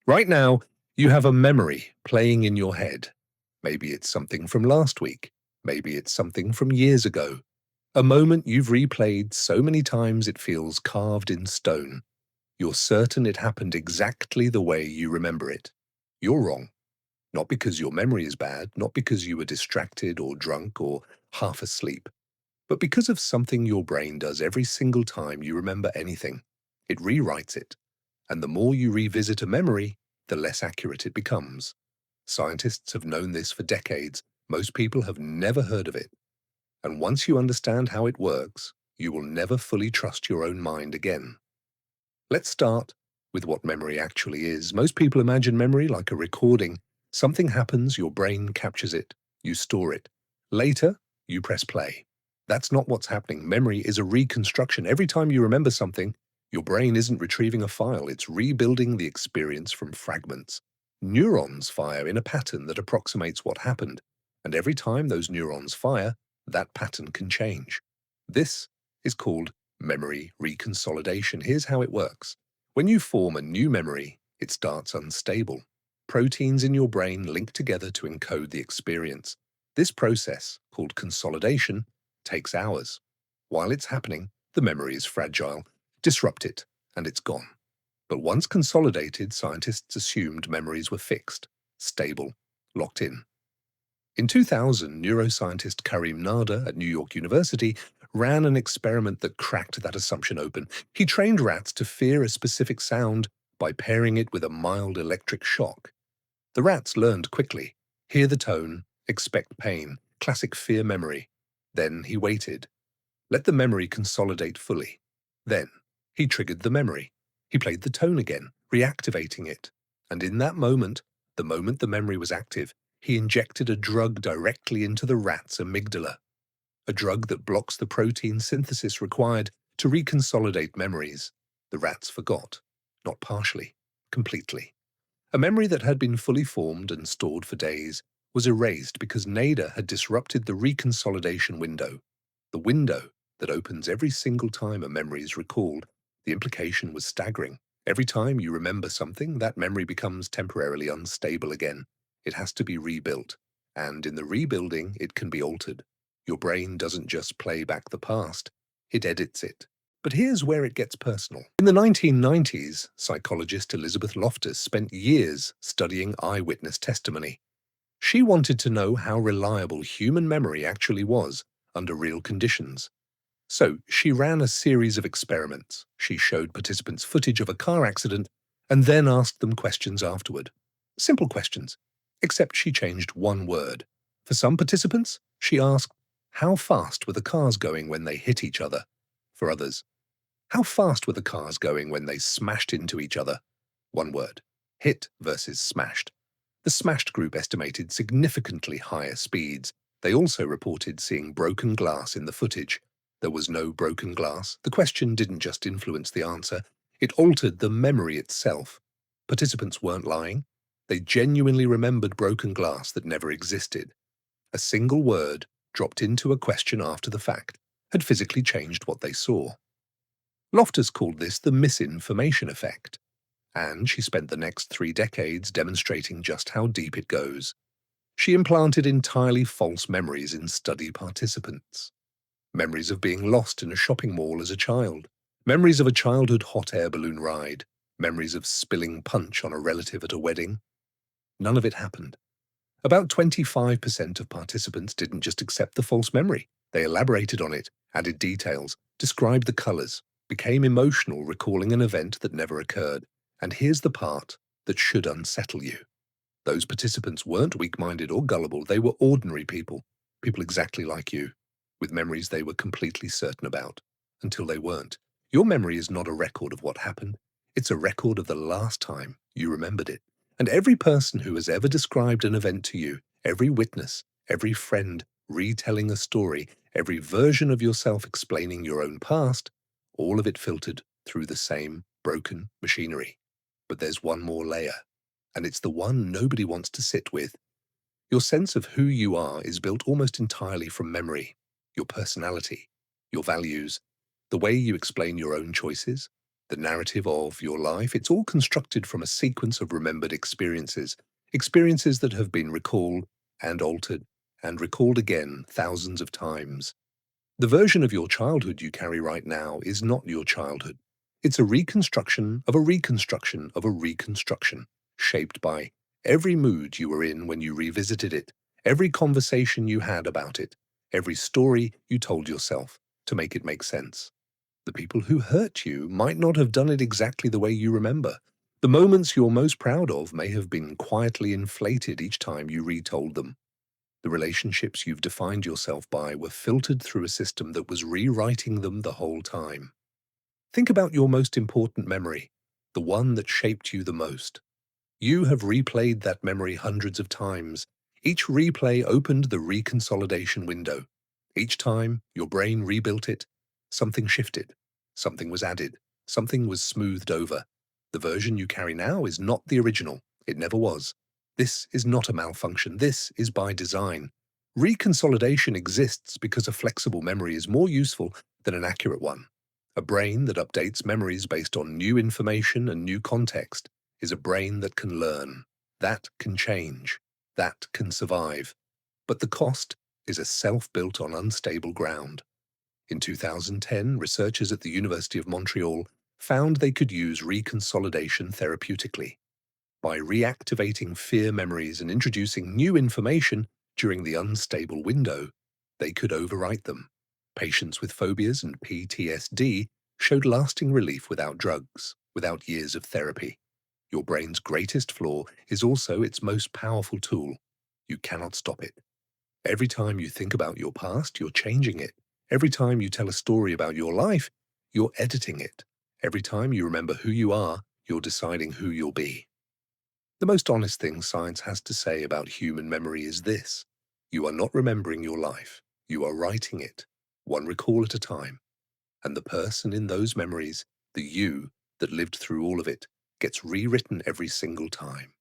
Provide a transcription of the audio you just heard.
Right now, you have a memory playing in your head. Maybe it's something from last week. Maybe it's something from years ago. A moment you've replayed so many times it feels carved in stone. You're certain it happened exactly the way you remember it. You're wrong. Not because your memory is bad, not because you were distracted or drunk or half asleep, but because of something your brain does every single time you remember anything. It rewrites it. And the more you revisit a memory, the less accurate it becomes. Scientists have known this for decades. Most people have never heard of it. And once you understand how it works, you will never fully trust your own mind again. Let's start with what memory actually is. Most people imagine memory like a recording. Something happens, your brain captures it, you store it. Later, you press play. That's not what's happening. Memory is a reconstruction. Every time you remember something, your brain isn't retrieving a file, it's rebuilding the experience from fragments. Neurons fire in a pattern that approximates what happened, and every time those neurons fire, that pattern can change. This is called memory reconsolidation. Here's how it works. When you form a new memory, it starts unstable. Proteins in your brain link together to encode the experience. This process, called consolidation, takes hours. While it's happening, the memory is fragile. Disrupt it, and it's gone. But once consolidated, scientists assumed memories were fixed, stable, locked in. In 2000, neuroscientist Karim Nader at New York University ran an experiment that cracked that assumption open. He trained rats to fear a specific sound by pairing it with a mild electric shock. The rats learned quickly. Hear the tone, expect pain, classic fear memory. Then he waited. Let the memory consolidate fully. Then he triggered the memory. He played the tone again, reactivating it. And in that moment, the moment the memory was active, he injected a drug directly into the rat's amygdala, a drug that blocks the protein synthesis required to reconsolidate memories. The rats forgot, not partially, completely. A memory that had been fully formed and stored for days was erased because Nader had disrupted the reconsolidation window, the window that opens every single time a memory is recalled. The implication was staggering. Every time you remember something, that memory becomes temporarily unstable again. It has to be rebuilt. And in the rebuilding, it can be altered. Your brain doesn't just play back the past, it edits it. But here's where it gets personal. In the 1990s, psychologist Elizabeth Loftus spent years studying eyewitness testimony. She wanted to know how reliable human memory actually was under real conditions. So she ran a series of experiments. She showed participants footage of a car accident and then asked them questions afterward. Simple questions, except she changed one word. For some participants, she asked, how fast were the cars going when they hit each other? For others, how fast were the cars going when they smashed into each other? One word, hit versus smashed. The smashed group estimated significantly higher speeds. They also reported seeing broken glass in the footage. There was no broken glass. The question didn't just influence the answer, it altered the memory itself. Participants weren't lying. They genuinely remembered broken glass that never existed. A single word, dropped into a question after the fact, had physically changed what they saw. Loftus called this the misinformation effect, and she spent the next 3 decades demonstrating just how deep it goes. She implanted entirely false memories in study participants. Memories of being lost in a shopping mall as a child, memories of a childhood hot air balloon ride, memories of spilling punch on a relative at a wedding. None of it happened. About 25% of participants didn't just accept the false memory. They elaborated on it, added details, described the colors, became emotional recalling an event that never occurred. And here's the part that should unsettle you. Those participants weren't weak-minded or gullible. They were ordinary people, people exactly like you, with memories they were completely certain about, until they weren't. Your memory is not a record of what happened. It's a record of the last time you remembered it. And every person who has ever described an event to you, every witness, every friend retelling a story, every version of yourself explaining your own past, all of it filtered through the same broken machinery. But there's one more layer, and it's the one nobody wants to sit with. Your sense of who you are is built almost entirely from memory, your personality, your values, the way you explain your own choices, The narrative of your life, it's all constructed from a sequence of remembered experiences, experiences that have been recalled and altered and recalled again thousands of times. The version of your childhood you carry right now is not your childhood. It's a reconstruction of a reconstruction of a reconstruction, shaped by every mood you were in when you revisited it, every conversation you had about it, every story you told yourself to make it make sense. The people who hurt you might not have done it exactly the way you remember. The moments you're most proud of may have been quietly inflated each time you retold them. The relationships you've defined yourself by were filtered through a system that was rewriting them the whole time. Think about your most important memory, the one that shaped you the most. You have replayed that memory hundreds of times. Each replay opened the reconsolidation window. Each time your brain rebuilt it, something shifted, something was added, something was smoothed over. The version you carry now is not the original. It never was. This is not a malfunction. This is by design. Reconsolidation exists because a flexible memory is more useful than an accurate one. A brain that updates memories based on new information and new context is a brain that can learn, that can change, that can survive. But the cost is a self built on unstable ground. In 2010, researchers at the University of Montreal found they could use reconsolidation therapeutically. By reactivating fear memories and introducing new information during the unstable window, they could overwrite them. Patients with phobias and PTSD showed lasting relief without drugs, without years of therapy. Your brain's greatest flaw is also its most powerful tool. You cannot stop it. Every time you think about your past, you're changing it. Every time you tell a story about your life, you're editing it. Every time you remember who you are, you're deciding who you'll be. The most honest thing science has to say about human memory is this: you are not remembering your life, you are writing it, one recall at a time. And the person in those memories, the you that lived through all of it, gets rewritten every single time.